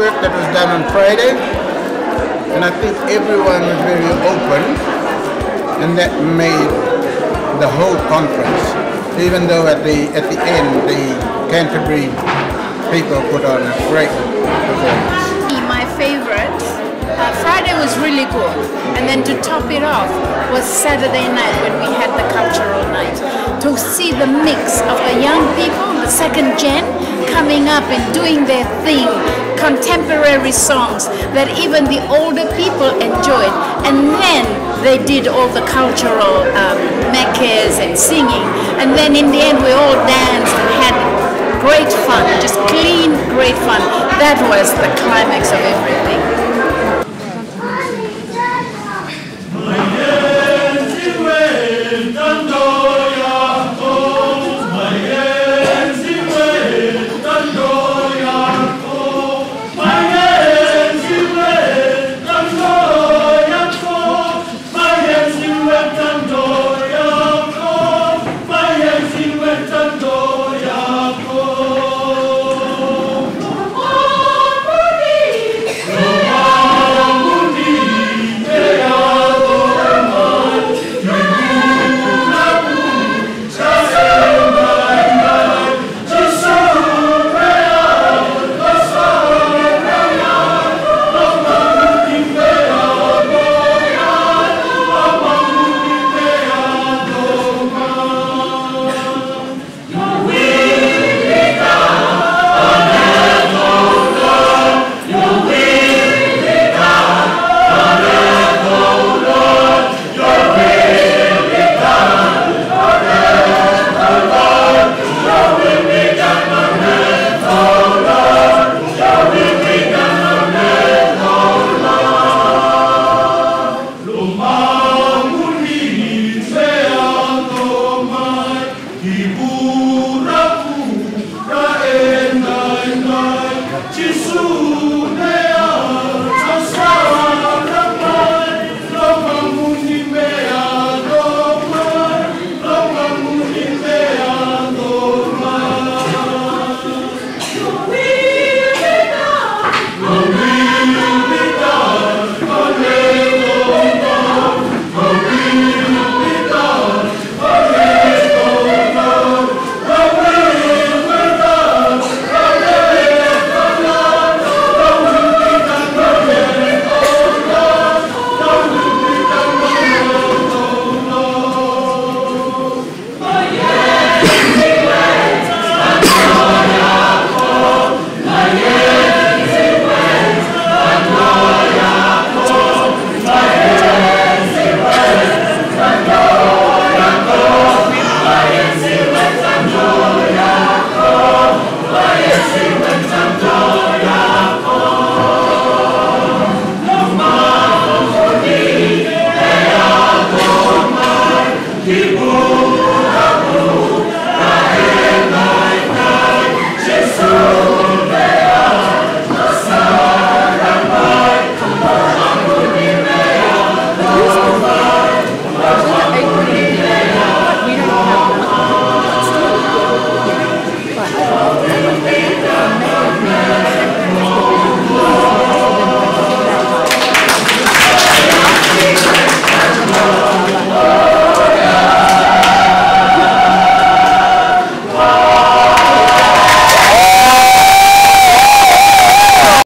work that was done on Friday, and I think everyone was very open, and that made the whole conference. Even though at the end the Canterbury people put on a great performance. My favorite, Friday was really good, and then to top it off was Saturday night when we had the cultural night. To see the mix of the young people, the second gen, coming up and doing their thing, contemporary songs that even the older people enjoyed, and then they did all the cultural mekes and singing, and then in the end we all danced and had great fun, just clean, great fun. That was the climax of everything. Ibu